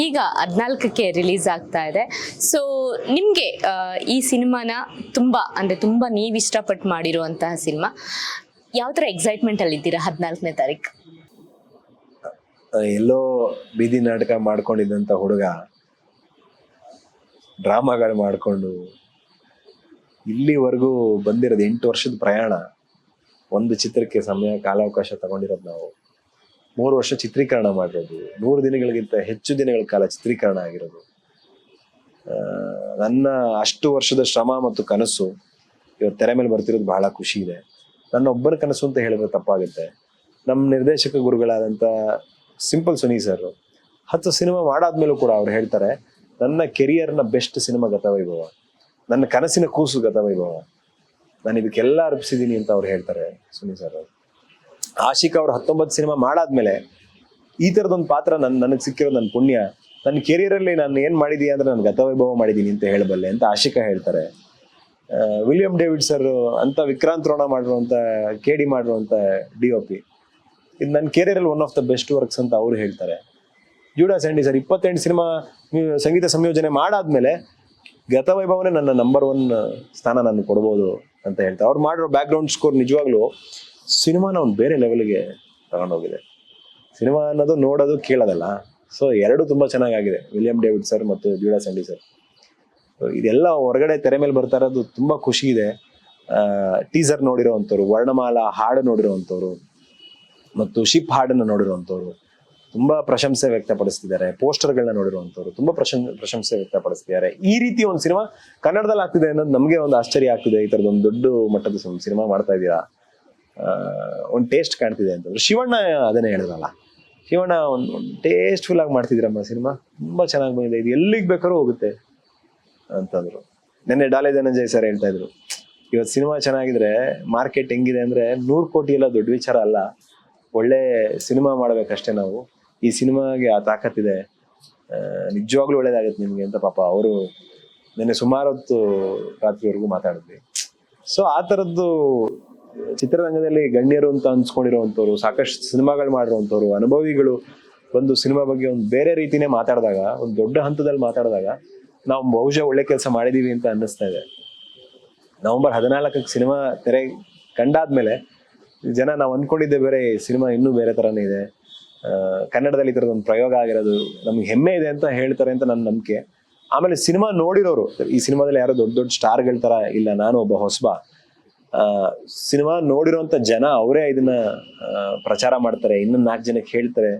ಈಗ 14ಕ್ಕೆ ರಿಲೀಸ್ ಆಗ್ತಾ ಇದೆ. ಸೊ ನಿಮಗೆ ಈ ಸಿನಿಮಾನ ತುಂಬಾ ನೀವು ಇಷ್ಟಪಟ್ಟು ಮಾಡಿರುವಂತಹ ಸಿನಿಮಾ. ಯಾವ ಥರ ಎಕ್ಸೈಟ್ಮೆಂಟ್ ಅಲ್ಲಿ ಇದ್ದೀರಾ 14ನೇ ತಾರೀಕು? ಎಲ್ಲೋ ಬೀದಿ ನಾಟಕ ಮಾಡ್ಕೊಂಡಿದ್ದಂಥ ಹುಡುಗ ಡ್ರಾಮಾಗಳು ಮಾಡಿಕೊಂಡು ಇಲ್ಲಿವರೆಗೂ ಬಂದಿರೋದು 8 ವರ್ಷದ ಪ್ರಯಾಣ. ಒಂದು ಚಿತ್ರಕ್ಕೆ ಸಮಯ ಕಾಲಾವಕಾಶ ತಗೊಂಡಿರೋದು ನಾವು. 3 ವರ್ಷ ಚಿತ್ರೀಕರಣ ಮಾಡಿರೋದು, 100 ದಿನಗಳಿಗಿಂತ ಹೆಚ್ಚು ದಿನಗಳ ಕಾಲ ಚಿತ್ರೀಕರಣ ಆಗಿರೋದು. ನನ್ನ ಅಷ್ಟು ವರ್ಷದ ಶ್ರಮ ಮತ್ತು ಕನಸು ಇವತ್ತು ತೆರೆ ಮೇಲೆ ಬರ್ತಿರೋದು ಬಹಳ ಖುಷಿ ಇದೆ. ನನ್ನ ಒಬ್ಬನ ಕನಸು ಅಂತ ಹೇಳಿದ್ರೆ ತಪ್ಪಾಗುತ್ತೆ. ನಮ್ಮ ನಿರ್ದೇಶಕ ಗುರುಗಳಾದಂಥ ಸಿಂಪಲ್ ಸುನಿ ಸರ್ 10 ಸಿನಿಮಾ ಮಾಡಾದ್ಮೇಲೂ ಕೂಡ ಅವ್ರು ಹೇಳ್ತಾರೆ, ನನ್ನ ಕೆರಿಯರ್ನ ಬೆಸ್ಟ್ ಸಿನಿಮಾ ಗತವೈಭವ, ನನ್ನ ಕನಸಿನ ಕೂಸು ಗತವೈಭವ, ನಾನು ಇದಕ್ಕೆಲ್ಲ ಅರ್ಪಿಸಿದ್ದೀನಿ ಅಂತ ಅವ್ರು ಹೇಳ್ತಾರೆ ಸುನಿ ಸರ್. ಆಶಿಕ್ ಅವ್ರು 19 ಸಿನಿಮಾ ಮಾಡಾದ್ಮೇಲೆ ಈ ಥರದೊಂದು ಪಾತ್ರ ನನಗೆ ಸಿಕ್ಕಿರೋದು ನನ್ನ ಪುಣ್ಯ. ನನ್ನ ಕೆರಿಯರಲ್ಲಿ ನಾನು ಏನು ಮಾಡಿದೀನಿ ಅಂದ್ರೆ ನಾನು ಗತವೈಭವ ಮಾಡಿದ್ದೀನಿ ಅಂತ ಹೇಳಬಲ್ಲೆ ಅಂತ ಆಶಿಕಾ ಹೇಳ್ತಾರೆ. ವಿಲಿಯಂ ಡೇವಿಡ್ ಸರ್ ಅಂತ ವಿಕ್ರಾಂತ್ ರೋಣ ಮಾಡಿರುವಂಥ KD ಮಾಡಿರುವಂಥ DOP, ಇದು ನನ್ನ ಕೆರಿಯರಲ್ಲಿ one of the best works ಅಂತ ಅವ್ರು ಹೇಳ್ತಾರೆ. ಜೂಡಾಸ್ ಆ್ಯಂಡಿ ಸರ್ 28 ಸಿನಿಮಾ ಸಂಗೀತ ಸಂಯೋಜನೆ ಮಾಡಾದ್ಮೇಲೆ ಗತವೈಭವನೇ ನನ್ನ ನಂಬರ್ 1 ಸ್ಥಾನ ನಾನು ಕೊಡ್ಬೋದು ಅಂತ ಹೇಳ್ತಾರೆ. ಅವ್ರು ಮಾಡಿರೋ ಬ್ಯಾಕ್ಗ್ರೌಂಡ್ ಸ್ಕೋರ್ ನಿಜವಾಗ್ಲೂ ಸಿನಿಮಾನ ಒಂದು ಬೇರೆ ಲೆವೆಲ್ಗೆ ತಗೊಂಡೋಗಿದೆ. ಸಿನಿಮಾ ಅನ್ನೋದು ನೋಡೋದು ಕೇಳೋದಲ್ಲ. ಸೊ ಎರಡು ತುಂಬ ಚೆನ್ನಾಗಿದೆ, ವಿಲಿಯಂ ಡೇವಿಡ್ ಸರ್ ಮತ್ತು ಜೂಡಾಸ್ ಆ್ಯಂಡಿ ಸರ್. ಇದೆಲ್ಲ ಹೊರಗಡೆ ತೆರೆ ಮೇಲೆ ಬರ್ತಾ ಇರೋದು ತುಂಬ ಖುಷಿ ಇದೆ. ಟೀಸರ್ ನೋಡಿರೋವಂಥವ್ರು, ವರ್ಣಮಾಲಾ ಹಾಡು ನೋಡಿರೋವಂಥವ್ರು ಮತ್ತು ಶಿಪ್ ಹಾಡನ್ನು ನೋಡಿರೋವಂಥವ್ರು ತುಂಬ ಪ್ರಶಂಸೆ ವ್ಯಕ್ತಪಡಿಸ್ತಿದ್ದಾರೆ. ಪೋಸ್ಟರ್ಗಳನ್ನ ನೋಡಿರುವಂಥವ್ರು ತುಂಬ ಪ್ರಶಂಸೆ ವ್ಯಕ್ತಪಡಿಸ್ತಿದ್ದಾರೆ. ಈ ರೀತಿ ಒಂದು ಸಿನಿಮಾ ಕನ್ನಡದಲ್ಲಿ ಆಗ್ತಿದೆ ಅನ್ನೋದು ನಮಗೆ ಒಂದು ಆಶ್ಚರ್ಯ ಆಗ್ತಿದೆ. ಈ ಥರದೊಂದು ದೊಡ್ಡ ಮಟ್ಟದ ಸಿನಿಮಾ ಮಾಡ್ತಾ ಇದ್ದೀರಾ, ಒಂದು ಟೇಸ್ಟ್ ಕಾಣ್ತಿದೆ ಅಂತಂದ್ರು. ಶಿವಣ್ಣ ಅದನ್ನೇ ಹೇಳಿದ್ರಲ್ಲ, ಶಿವಣ್ಣ ಒಂದು ಟೇಸ್ಟ್ಫುಲ್ ಆಗಿ ಮಾಡ್ತಿದ್ದೀರಮ್ಮ ಸಿನಿಮಾ, ತುಂಬ ಚೆನ್ನಾಗಿ ಬಂದಿದೆ, ಇದು ಎಲ್ಲಿಗೆ ಬೇಕಾದ್ರೂ ಹೋಗುತ್ತೆ ಅಂತಂದ್ರು. ನೆನ್ನೆ ಡಾಲೆ ಧನಂಜಯ್ ಸರ್ ಹೇಳ್ತಾ ಇದ್ರು, ಇವತ್ತು ಸಿನಿಮಾ ಚೆನ್ನಾಗಿದ್ರೆ ಮಾರ್ಕೆಟ್ ಹೆಂಗಿದೆ ಅಂದರೆ 100 ಕೋಟಿ ಎಲ್ಲ ದೊಡ್ಡ ವಿಚಾರ ಅಲ್ಲ, ಒಳ್ಳೆ ಸಿನಿಮಾ ಮಾಡ್ಬೇಕಷ್ಟೇ ನಾವು. ಈ ಸಿನಿಮಾಗೆ ಆ ತಾಕತ್ತಿದೆ, ನಿಜವಾಗ್ಲೂ ಒಳ್ಳೇದಾಗುತ್ತೆ ನಿಮಗೆ ಅಂತ ಪಾಪ ಅವರು ನೆನ್ನೆ ಸುಮಾರು ಹೊತ್ತು ರಾತ್ರಿವರೆಗೂ ಮಾತಾಡಿದ್ವಿ. ಸೊ ಆ ಥರದ್ದು ಚಿತ್ರರಂಗದಲ್ಲಿ ಗಣ್ಯರು ಅಂತ ಅನ್ಸ್ಕೊಂಡಿರೋವಂಥವ್ರು, ಸಾಕಷ್ಟು ಸಿನಿಮಾಗಳು ಮಾಡಿರೋವಂಥವ್ರು, ಅನುಭವಿಗಳು ಬಂದು ಸಿನಿಮಾ ಬಗ್ಗೆ ಒಂದು ಬೇರೆ ರೀತಿನೇ ಮಾತಾಡಿದಾಗ, ಒಂದು ದೊಡ್ಡ ಹಂತದಲ್ಲಿ ಮಾತಾಡಿದಾಗ ನಾವು ಬಹುಶಃ ಒಳ್ಳೆ ಕೆಲಸ ಮಾಡಿದೀವಿ ಅಂತ ಅನ್ನಿಸ್ತಾ ಇದೆ. ನವೆಂಬರ್ 14ಕ್ಕೆ ಸಿನಿಮಾ ತೆರೆ ಕಂಡಾದ್ಮೇಲೆ ಜನ ನಾವು ಅಂದ್ಕೊಂಡಿದ್ದೆ ಬೇರೆ, ಸಿನಿಮಾ ಇನ್ನೂ ಬೇರೆ ಥರನೇ ಇದೆ, ಕನ್ನಡದಲ್ಲಿ ಈ ಥರದೊಂದು ಪ್ರಯೋಗ ಆಗಿರೋದು ನಮ್ಗೆ ಹೆಮ್ಮೆ ಇದೆ ಅಂತ ಹೇಳ್ತಾರೆ ಅಂತ ನನ್ನ ನಂಬಿಕೆ. ಆಮೇಲೆ ಸಿನಿಮಾ ನೋಡಿರೋರು, ಈ ಸಿನಿಮಾದಲ್ಲಿ ಯಾರೋ ದೊಡ್ಡ ದೊಡ್ಡ ಸ್ಟಾರ್ಗಳ ಥರ ಇಲ್ಲ, ನಾನು ಒಬ್ಬ ಹೊಸಬ. ಸಿನಿಮಾ ನೋಡಿರೋಂಥ ಜನ ಅವರೇ ಇದನ್ನ ಪ್ರಚಾರ ಮಾಡ್ತಾರೆ, ಇನ್ನೊಂದು 4 ಜನಕ್ಕೆ ಹೇಳ್ತಾರೆ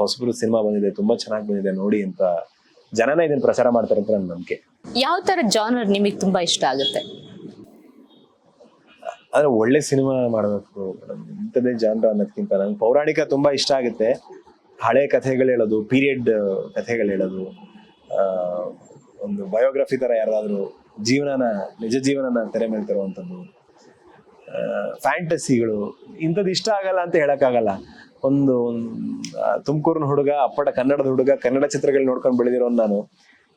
ಹೊಸಬ್ರು ಸಿನಿಮಾ ಬಂದಿದೆ, ತುಂಬಾ ಚೆನ್ನಾಗಿ ಬಂದಿದೆ ನೋಡಿ ಅಂತ ಜನನೇ ಇದನ್ನ ಪ್ರಚಾರ ಮಾಡ್ತಾರೆ ಅಂತ ನನ್ನ ನಂಬಿಕೆ. ಯಾವ ತರ ಜಾನರ್ ನಿಮಗೆ ತುಂಬಾ ಇಷ್ಟ ಆಗುತ್ತೆ? ಅಂದ್ರೆ ಒಳ್ಳೆ ಸಿನಿಮಾ ಮಾಡಬೇಕು, ಇಂಥದ್ದೇ ಜಾನರ್ ಅನ್ನೋದಕ್ಕಿಂತ ನಂಗೆ ಪೌರಾಣಿಕ ತುಂಬಾ ಇಷ್ಟ ಆಗುತ್ತೆ. ಹಳೆ ಕಥೆಗಳು ಹೇಳೋದು, ಪೀರಿಯಡ್ ಕಥೆಗಳು ಹೇಳೋದು, ಒಂದು ಬಯೋಗ್ರಫಿ ತರ ಯಾರಾದ್ರೂ ನಿಜ ಜೀವನನ ತೆರೆ ಮೇಲೆ ತರುವಂಥದ್ದು, ಫ್ಯಾಂಟಸಿಗಳು, ಇಂಥದ್ದು ಇಷ್ಟ ಆಗಲ್ಲ ಅಂತ ಹೇಳಕ್ಕಾಗಲ್ಲ. ಒಂದು ತುಮಕೂರಿನ ಹುಡುಗ, ಅಪ್ಪಟ ಕನ್ನಡದ ಹುಡುಗ, ಕನ್ನಡ ಚಿತ್ರಗಳು ನೋಡ್ಕೊಂಡು ಬೆಳೆದಿರೋ ನಾನು.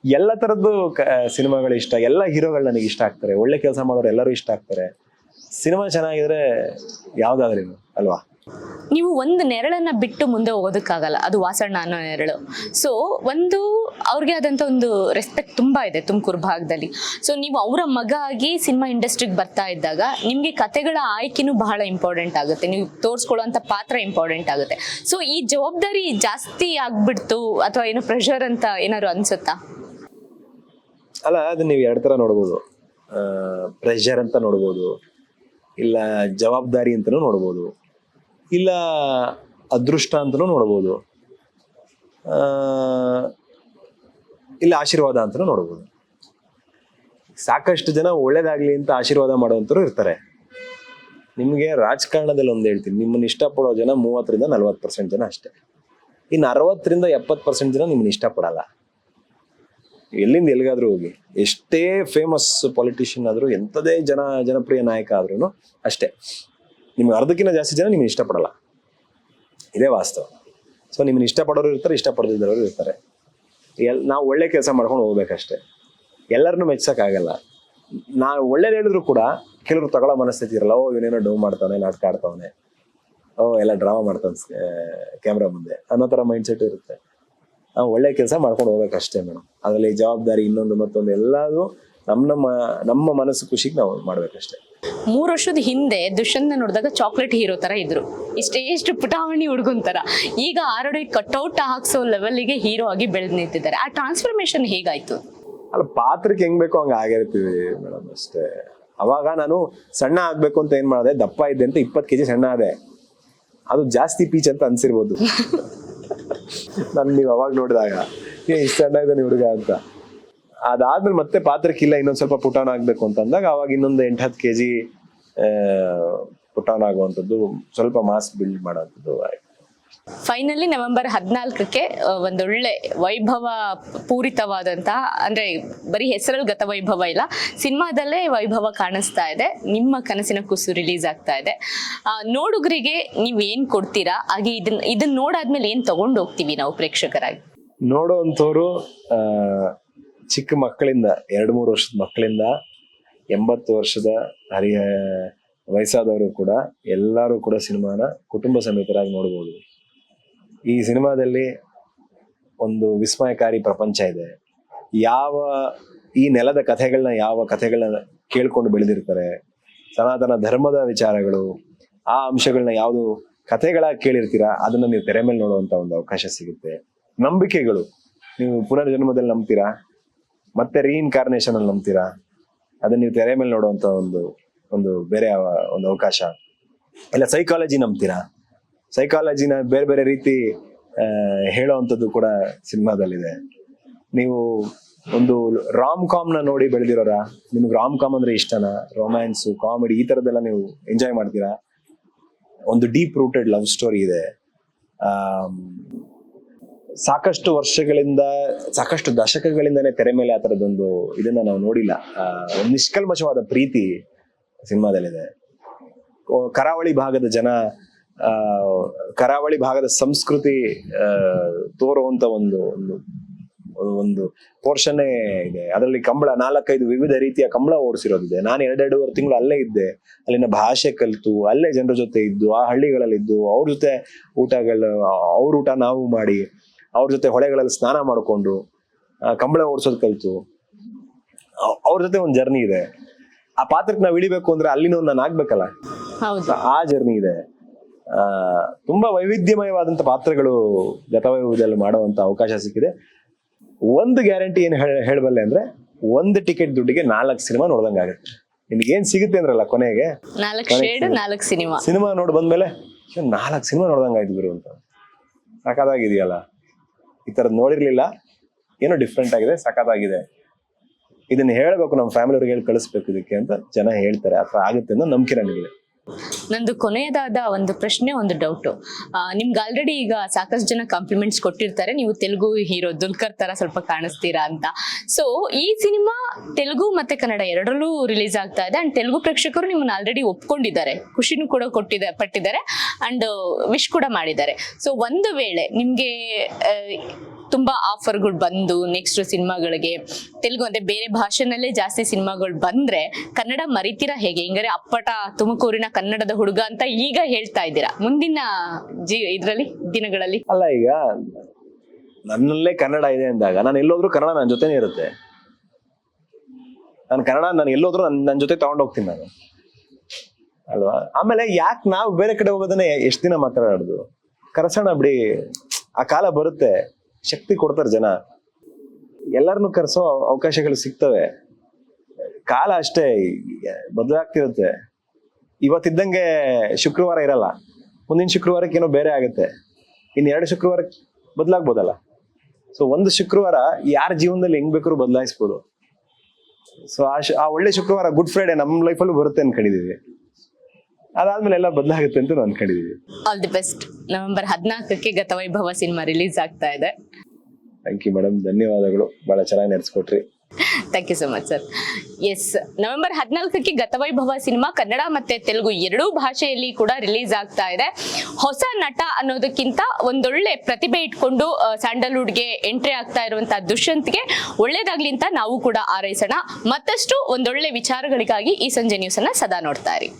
ಎಲ್ಲ ತರದ್ದು ಸಿನಿಮಾಗಳು ಇಷ್ಟ, ಎಲ್ಲ ಹೀರೋಗಳು ನನಗೆ ಇಷ್ಟ ಆಗ್ತಾರೆ, ಒಳ್ಳೆ ಕೆಲಸ ಮಾಡೋರು ಎಲ್ಲರೂ ಇಷ್ಟ ಆಗ್ತಾರೆ. ಸಿನಿಮಾ ಚೆನ್ನಾಗಿದ್ರೆ ಯಾವ್ದಾದ್ರೂ ಅಲ್ವಾ? ನೀವು ಒಂದು ನೆರಳನ್ನ ಬಿಟ್ಟು ಮುಂದೆ ಹೋಗೋದಕ್ಕಾಗಲ್ಲ, ಅದು ವಾಸಣ್ಣ ಅನ್ನೋ ನೆರಳು. ಸೊ ಅವ್ರಿಗೆ ಆದಂತ ಒಂದು ರೆಸ್ಪೆಕ್ಟ್ ತುಂಬಾ ಇದೆ ತುಮಕೂರು ಭಾಗದಲ್ಲಿ. ಸೊ ನೀವು ಅವರ ಮಗ ಆಗಿ ಸಿನಿಮಾ ಇಂಡಸ್ಟ್ರಿಗೆ ಬರ್ತಾ ಇದ್ದಾಗ ನಿಮ್ಗೆ ಕತೆಗಳ ಆಯ್ಕೆನೂ ಬಹಳ ಇಂಪಾರ್ಟೆಂಟ್ ಆಗುತ್ತೆ, ನೀವು ತೋರಿಸ್ಕೊಳ್ಳುವಂತ ಪಾತ್ರ ಇಂಪಾರ್ಟೆಂಟ್ ಆಗುತ್ತೆ. ಸೊ ಈ ಜವಾಬ್ದಾರಿ ಜಾಸ್ತಿ ಆಗ್ಬಿಡ್ತು ಅಥವಾ ಏನೋ ಪ್ರೆಷರ್ ಅಂತ ಏನಾದ್ರು ಅನ್ಸುತ್ತಾ? ಅಲ್ಲ, ಅದು ನೀವು 2 ತರ ನೋಡ್ಬೋದು. ಪ್ರೆಷರ್ ಅಂತ ನೋಡ್ಬೋದು, ಇಲ್ಲ ಜವಾಬ್ದಾರಿ ಅಂತಲೂ ನೋಡ್ಬೋದು, ಇಲ್ಲ ಅದೃಷ್ಟ ಅಂತಲೂ ನೋಡ್ಬೋದು, ಇಲ್ಲ ಆಶೀರ್ವಾದ ಅಂತಲೂ ನೋಡ್ಬೋದು. ಸಾಕಷ್ಟು ಜನ ಒಳ್ಳೇದಾಗ್ಲಿ ಅಂತ ಆಶೀರ್ವಾದ ಮಾಡುವಂಥವ್ರು ಇರ್ತಾರೆ. ನಿಮಗೆ ರಾಜಕಾರಣದಲ್ಲಿ ಒಂದು ಹೇಳ್ತೀನಿ, ನಿಮ್ಮನ್ನು ಇಷ್ಟಪಡೋ ಜನ 30ರಿಂದ 40% ಜನ ಅಷ್ಟೇ. ಇನ್ನು 60ರಿಂದ 70% ಜನ ನಿಮ್ಮನ್ನು ಇಷ್ಟಪಡಲ್ಲ. ಎಲ್ಲಿಂದ ಎಲ್ಲಿಗಾದ್ರೂ ಹೋಗಿ, ಎಷ್ಟೇ ಫೇಮಸ್ ಪೊಲಿಟಿಷಿಯನ್ ಆದ್ರೂ, ಎಂಥದೇ ಜನಪ್ರಿಯ ನಾಯಕ ಆದ್ರೂ ಅಷ್ಟೇ, ನಿಮ್ಗೆ ಅರ್ಧಕ್ಕಿಂತ ಜಾಸ್ತಿ ಜನ ನಿಮ್ಮನ್ನು ಇಷ್ಟಪಡಲ್ಲ. ಇದೇ ವಾಸ್ತವ. ಸೊ ನಿಮ್ಮನ್ನು ಇಷ್ಟಪಡೋರು ಇರ್ತಾರೆ, ಇಷ್ಟಪಡದಿದ್ದವರು ಇರ್ತಾರೆ. ನಾವು ಒಳ್ಳೆ ಕೆಲಸ ಮಾಡ್ಕೊಂಡು ಹೋಗ್ಬೇಕಷ್ಟೇ, ಎಲ್ಲರನ್ನೂ ಮೆಚ್ಚಕ್ಕಾಗಲ್ಲ. ನಾವು ಒಳ್ಳೇದು ಹೇಳಿದ್ರು ಕೂಡ ಕೆಲವರು ತಗೊಳ್ಳೋ ಮನಸ್ಥಿತಿ ಇರಲ್ಲ. ಇವನೇನೋ ಡೌ ಮಾಡ್ತಾವನೆ, ನಾಟಕ ಆಡ್ತಾವನೆ, ಎಲ್ಲ ಡ್ರಾಮಾ ಮಾಡ್ತಾನೆ ಕ್ಯಾಮ್ರಾ ಮುಂದೆ ಅನ್ನೋ ಥರ ಮೈಂಡ್ ಸೆಟ್ ಇರುತ್ತೆ. ನಾವು ಒಳ್ಳೆ ಕೆಲಸ ಮಾಡ್ಕೊಂಡು ಹೋಗ್ಬೇಕಷ್ಟೇ ಮೇಡಮ್. ಅದರಲ್ಲಿ ಜವಾಬ್ದಾರಿ ಇನ್ನೊಂದು ಮತ್ತೊಂದು ಎಲ್ಲದೂ ನಮ್ಮ ಮನಸ್ಸು ಖುಷಿಗೆ ನಾವು ಮಾಡ್ಬೇಕಷ್ಟೇ. 3 ವರ್ಷದ ಹಿಂದೆ ದುಷ್ಯಂತ್ ನೋಡಿದಾಗ ಚಾಕ್ಲೇಟ್ ಹೀರೋ ತರ ಇದ್ರು, ಎಷ್ಟು ಪುಟಾವಣಿ ಹುಡುಗನ್ ತರ. ಈಗ ಆರೋಡಿ ಕಟ್ಔಟ್ ಹಾಕ್ಸೋ ಲೆವೆಲ್ಗೆ ಹೀರೋ ಆಗಿ ಬೆಳೆದು ನಿಂತಿದ್ದಾರೆ. ಆ ಟ್ರಾನ್ಸ್ಫಾರ್ಮೇಶನ್ ಹೇಗಾಯ್ತು? ಅಲ್ಲ, ಪಾತ್ರಕ್ಕೆ ಹೆಂಗ್ ಬೇಕೋ ಹಂಗ ಆಗಿರ್ತೀವಿ ಮೇಡಮ್ ಅಷ್ಟೇ. ಅವಾಗ ನಾನು ಸಣ್ಣ ಆಗ್ಬೇಕು ಅಂತ ಏನ್ ಮಾಡಿದೆ, ದಪ್ಪ ಇದ್ದೆ ಅಂತ 20 kg ಸಣ್ಣ ಆದೆ. ಅದು ಜಾಸ್ತಿ ಪೀಚ್ ಅಂತ ಅನ್ಸಿರ್ಬೋದು ನೀವು ಅವಾಗ ನೋಡಿದಾಗ ಇಷ್ಟ ಸಣ್ಣ ಇದ್ದಾನೆ ಹುಡುಗ ಅಂತ. ಅದಾದ್ಮೇಲೆ ಮತ್ತೆ ಪಾತ್ರಕ್ಕಿಲ್ಲ, ಇನ್ನೊಂದ್ ಸ್ವಲ್ಪ ಪುಟಾಣ ಆಗ್ಬೇಕು ಅಂತ ಅಂದಾಗ ಅವಾಗ ಇನ್ನೊಂದು 8-10 kg ಪುಟಾಣ ಆಗುವಂಥದ್ದು, ಸ್ವಲ್ಪ ಮಾಸ್ ಬಿಲ್ಡ್ ಮಾಡೋಂಥದ್ದು ಆಯ್ತು. ಫೈನಲಿ ನವೆಂಬರ್ 14ಕ್ಕೆ ಒಂದೊಳ್ಳೆ ವೈಭವ ಪೂರಿತವಾದಂತಹ, ಅಂದ್ರೆ ಬರೀ ಹೆಸರಲ್ಲಿ ಗತವೈಭವ ಇಲ್ಲ, ಸಿನಿಮಾದಲ್ಲೇ ವೈಭವ ಕಾಣಿಸ್ತಾ ಇದೆ. ನಿಮ್ಮ ಕನಸಿನ ಕೂಸು ರಿಲೀಸ್ ಆಗ್ತಾ ಇದೆ. ನೋಡುಗರಿಗೆ ನೀವ್ ಏನ್ ಕೊಡ್ತೀರಾ? ಹಾಗೆ ಇದನ್ನ ನೋಡಾದ್ಮೇಲೆ ಏನ್ ತಗೊಂಡು ಹೋಗ್ತೀವಿ ನಾವು ಪ್ರೇಕ್ಷಕರಾಗಿ? ನೋಡುವಂಥವ್ರು ಚಿಕ್ಕ ಮಕ್ಕಳಿಂದ 2-3 ವರ್ಷದ ಮಕ್ಕಳಿಂದ 80 ವರ್ಷದ ವಯಸ್ಸಾದವರು ಕೂಡ ಎಲ್ಲರೂ ಕೂಡ ಸಿನಿಮಾನ ಕುಟುಂಬ ಸಮೇತರಾಗಿ ನೋಡ್ಬೋದು. ಈ ಸಿನಿಮಾದಲ್ಲಿ ಒಂದು ವಿಸ್ಮಯಕಾರಿ ಪ್ರಪಂಚ ಇದೆ. ಈ ನೆಲದ ಯಾವ ಕಥೆಗಳನ್ನ ಕೇಳ್ಕೊಂಡು ಬೆಳೆದಿರ್ತಾರೆ, ಸನಾತನ ಧರ್ಮದ ವಿಚಾರಗಳು, ಆ ಅಂಶಗಳನ್ನ ಯಾವುದು ಕಥೆಗಳಾಗಿ ಕೇಳಿರ್ತೀರಾ ಅದನ್ನ ನೀವು ತೆರೆ ಮೇಲೆ ನೋಡುವಂತ ಒಂದು ಅವಕಾಶ ಸಿಗುತ್ತೆ. ನಂಬಿಕೆಗಳು, ನೀವು ಪುನರ್ಜನ್ಮದಲ್ಲಿ ನಂಬ್ತೀರಾ, ಮತ್ತೆ ರೀಇನ್ಕಾರ್ನೇಷನ್ ಅಲ್ಲಿ ನಂಬ್ತೀರಾ, ಅದನ್ನ ನೀವು ತೆರೆ ಮೇಲೆ ನೋಡುವಂತ ಒಂದು ಬೇರೆ ಒಂದು ಅವಕಾಶ. ಇಲ್ಲ ಸೈಕಾಲಜಿ ನಂಬ್ತೀರಾ, ಸೈಕಾಲಜಿನ ಬೇರೆ ಬೇರೆ ರೀತಿ ಹೇಳೋವಂಥದ್ದು ಕೂಡ ಸಿನಿಮಾದಲ್ಲಿದೆ. ನೀವು ಒಂದು ರಾಮ್ ಕಾಮ್ ನ ನೋಡಿ ಬೆಳೆದಿರೋರ, ನಿಮ್ಗೆ ರಾಮ್ ಕಾಮ್ ಅಂದ್ರೆ ಇಷ್ಟನಾ, ರೊಮ್ಯಾನ್ಸ್, ಕಾಮಿಡಿ ಈ ತರದೆಲ್ಲ ನೀವು ಎಂಜಾಯ್ ಮಾಡ್ತೀರಾ. ಒಂದು ಡೀಪ್ ರೂಟೆಡ್ ಲವ್ ಸ್ಟೋರಿ ಇದೆ. ಸಾಕಷ್ಟು ವರ್ಷಗಳಿಂದ, ಸಾಕಷ್ಟು ದಶಕಗಳಿಂದನೇ ತೆರೆ ಮೇಲೆ ಆ ತರದೊಂದು ಇದನ್ನ ನಾವು ನೋಡಿಲ್ಲ. ಒಂದು ನಿಷ್ಕಲ್ಮಶವಾದ ಪ್ರೀತಿ ಸಿನಿಮಾದಲ್ಲಿದೆ. ಕರಾವಳಿ ಭಾಗದ ಜನ, ಕರಾವಳಿ ಭಾಗದ ಸಂಸ್ಕೃತಿ ತೋರುವಂತ ಒಂದು ಪೋರ್ಷನ್ನೇ ಇದೆ. ಅದರಲ್ಲಿ ಕಂಬಳ 4-5 ವಿವಿಧ ರೀತಿಯ ಕಂಬಳ ಓಡಿಸಿರೋದಿದೆ. ನಾನು 2-2.5 ತಿಂಗಳು ಅಲ್ಲೇ ಇದ್ದೆ. ಅಲ್ಲಿನ ಭಾಷೆ ಕಲಿತು, ಅಲ್ಲೇ ಜನರ ಜೊತೆ ಇದ್ದು, ಆ ಹಳ್ಳಿಗಳಲ್ಲಿದ್ದು, ಅವ್ರ ಜೊತೆ ಅವ್ರ ಊಟ ನಾವು ಮಾಡಿ, ಅವ್ರ ಜೊತೆ ಹೊಳೆಗಳಲ್ಲಿ ಸ್ನಾನ ಮಾಡಿಕೊಂಡು ಕಂಬಳ ಓಡಿಸೋದು ಕಲಿತು, ಅವ್ರ ಜೊತೆ ಒಂದು ಜರ್ನಿ ಇದೆ. ಆ ಪಾತ್ರಕ್ಕೆ ನಾವು ಇಳಿಬೇಕು ಅಂದ್ರೆ ಅಲ್ಲಿನ ನಾನು ಆಗ್ಬೇಕಲ್ಲ, ಆ ಜರ್ನಿ ಇದೆ. ತುಂಬಾ ವೈವಿಧ್ಯಮಯವಾದಂತ ಪಾತ್ರಗಳು ಗತವೈಭವದಲ್ಲಿ ಮಾಡುವಂತ ಅವಕಾಶ ಸಿಕ್ಕಿದೆ. ಒಂದು ಗ್ಯಾರಂಟಿ ಏನ್ ಹೇಳಬಲ್ಲೆ ಅಂದ್ರೆ, 1 ಟಿಕೆಟ್ ದುಡ್ಡಿಗೆ 4 ಸಿನಿಮಾ ನೋಡ್ದಂಗ ಆಗುತ್ತೆ. ನಿಮ್ಗೆ ಏನ್ ಸಿಗುತ್ತೆ ಅಂದ್ರಲ್ಲ ಕೊನೆಗೆ 4 ಸಿನಿಮಾ ನೋಡಿ ಬಂದ್ಮೇಲೆ 4 ಸಿನಿಮಾ ನೋಡ್ದಂಗ ಆಯ್ತು ಗುರು ಅಂತ. ಸಖತ್ತಾಗಿದೆಯಲ್ಲ, ಈ ತರದ್ ನೋಡಿರ್ಲಿಲ್ಲ, ಏನೋ ಡಿಫ್ರೆಂಟ್ ಆಗಿದೆ, ಸಖತ್ತಾಗಿದೆ. ಇದನ್ನ ಹೇಳ್ಬೇಕು, ನಮ್ಮ ಫ್ಯಾಮಿಲಿ ಅವ್ರಿಗೆ ಹೇಳಿ ಕಳಿಸ್ಬೇಕು ಇದಕ್ಕೆ ಅಂತ ಜನ ಹೇಳ್ತಾರೆ. ಆ ಥರ ಆಗುತ್ತೆ ಅನ್ನೋ ನಂಬಿಕೆ ನನಗಿದೆ. ನಂದು ಕೊನೆಯದಾದ ಒಂದು ಪ್ರಶ್ನೆ, ಒಂದು ಡೌಟು. ನಿಮ್ಗೆ ಆಲ್ರೆಡಿ ಈಗ ಸಾಕಷ್ಟು ಜನ ಕಾಂಪ್ಲಿಮೆಂಟ್ಸ್ ಕೊಟ್ಟಿರ್ತಾರೆ, ನೀವು ತೆಲುಗು ಹೀರೋ ದುಲ್ಕರ್ ತರ ಸ್ವಲ್ಪ ಕಾಣಿಸ್ತೀರಾ ಅಂತ. ಸೊ ಈ ಸಿನಿಮಾ ತೆಲುಗು ಮತ್ತೆ ಕನ್ನಡ ಎರಡರಲ್ಲೂ ರಿಲೀಸ್ ಆಗ್ತಾ ಇದೆ. ಅಂಡ್ ತೆಲುಗು ಪ್ರೇಕ್ಷಕರು ನಿಮ್ಮನ್ನ ಆಲ್ರೆಡಿ ಒಪ್ಕೊಂಡಿದ್ದಾರೆ, ಖುಷಿನೂ ಕೂಡ ಪಟ್ಟಿದ್ದಾರೆ, ಅಂಡ್ ವಿಶ್ ಕೂಡ ಮಾಡಿದ್ದಾರೆ. ಸೊ ಒಂದು ವೇಳೆ ನಿಮ್ಗೆ ತುಂಬಾ ಆಫರ್ಗಳು ಬಂದು ನೆಕ್ಸ್ಟ್ ಸಿನಿಮಾಗಳಿಗೆ ತೆಲುಗು ಅಂದ್ರೆ ಬೇರೆ ಭಾಷೆನಲ್ಲೇ ಜಾಸ್ತಿ ಸಿನಿಮಾಗಳು ಬಂದ್ರೆ ಕನ್ನಡ ಮರಿತೀರಾ ಹೇಗೆ? ಹಿಂಗಾರೆ ಅಪ್ಪಟ ತುಮಕೂರಿನ ಕನ್ನಡದ ಹುಡುಗ ಅಂತ ಈಗ ಹೇಳ್ತಾ ಇದ್ದೀರಾ, ಮುಂದಿನ ಇದ್ರಲ್ಲಿ ದಿನಗಳಲ್ಲಿ? ಅಲ್ಲ, ಈಗ ನನ್ನಲ್ಲೇ ಕನ್ನಡ ಇದೆ ಅಂದಾಗ ನಾನು ಎಲ್ಲೋದ್ರೂ ಕನ್ನಡ ನನ್ನ ಜೊತೆನೇ ಇರುತ್ತೆ. ನಾನು ಎಲ್ಲೋದ್ರೂ ನನ್ನ ಜೊತೆ ತಗೊಂಡು ಹೋಗ್ತೀನಿ ನಾನು, ಅಲ್ವಾ? ಆಮೇಲೆ ಯಾಕೆ ನಾವು ಬೇರೆ ಕಡೆ ಹೋಗೋದನ್ನೇ ಎಷ್ಟು ದಿನ ಮಾತಾಡೋದು? ಕರ್ಸೋಣ ಬಿಡಿ, ಆ ಕಾಲ ಬರುತ್ತೆ, ಶಕ್ತಿ ಕೊಡ್ತಾರೆ ಜನ, ಎಲ್ಲರನ್ನು ಕರೆಸೋ ಅವಕಾಶಗಳು ಸಿಗ್ತವೆ. ಕಾಲ ಅಷ್ಟೇ ಬದಲಾಗ್ತಿರುತ್ತೆ. ಇವತ್ತಿದ್ದಂಗೆ ಶುಕ್ರವಾರ ಇರಲ್ಲ, ಮುಂದಿನ ಶುಕ್ರವಾರಕ್ಕೆ ಏನೋ ಬೇರೆ ಆಗುತ್ತೆ, ಇನ್ನು 2 ಶುಕ್ರವಾರಕ್ಕೆ ಬದಲಾಗ್ಬೋದಲ್ಲ. ಸೊ ಒಂದು ಶುಕ್ರವಾರ ಯಾರ ಜೀವನದಲ್ಲಿ ಹೆಂಗ್ ಬೇಕಾದ್ರೂ ಬದಲಾಯಿಸ್ಬೋದು. ಸೊ ಆ ಒಳ್ಳೆ ಶುಕ್ರವಾರ ಗುಡ್ ಫ್ರೈಡೆ ನಮ್ಮ ಲೈಫಲ್ಲೂ ಬರುತ್ತೆ ಅನ್ಕೊಂಡಿದೀವಿ. ಅದಾದ್ಮೇಲೆ ಎಲ್ಲ ಬದಲಾಗುತ್ತೆ ಅಂತ ನಾನು ಅನ್ಕೊಂಡಿದೀವಿ. All the best. ನವೆಂಬರ್ 14ಕ್ಕೆ ಗತವೈಭವ ಸಿನಿಮಾ ರಿಲೀಸ್ ಆಗ್ತಾ ಇದೆ. ಥ್ಯಾಂಕ್ ಯು ಮೇಡಮ್, ಧನ್ಯವಾದಗಳು, ಬಹಳ ಚೆನ್ನಾಗಿ ನಡೆಸ್ಕೊಟ್ರಿ. Thank you so much sir. Yes, November 14ಕ್ಕೆ ಗತವೈಭವ ಸಿನಿಮಾ ಕನ್ನಡ ಮತ್ತೆ ತೆಲುಗು ಎರಡೂ ಭಾಷೆಯಲ್ಲಿ ಕೂಡ ರಿಲೀಸ್ ಆಗ್ತಾ ಇದೆ. ಹೊಸ ನಟ ಅನ್ನೋದಕ್ಕಿಂತ ಒಂದೊಳ್ಳೆ ಪ್ರತಿಭೆ ಇಟ್ಕೊಂಡು ಸ್ಯಾಂಡಲ್ವುಡ್ಗೆ ಎಂಟ್ರಿ ಆಗ್ತಾ ಇರುವಂತಹ ದುಷ್ಯಂತ್ಗೆ ಒಳ್ಳೇದಾಗ್ಲಿ ಅಂತ ನಾವು ಕೂಡ ಹಾರೈಸೋಣ. ಮತ್ತಷ್ಟು ಒಂದೊಳ್ಳೆ ವಿಚಾರಗಳಿಗಾಗಿ ಈ ಸಂಜೆ ನ್ಯೂಸ್ ಅನ್ನ ಸದಾ ನೋಡ್ತಾ ಇರಿ.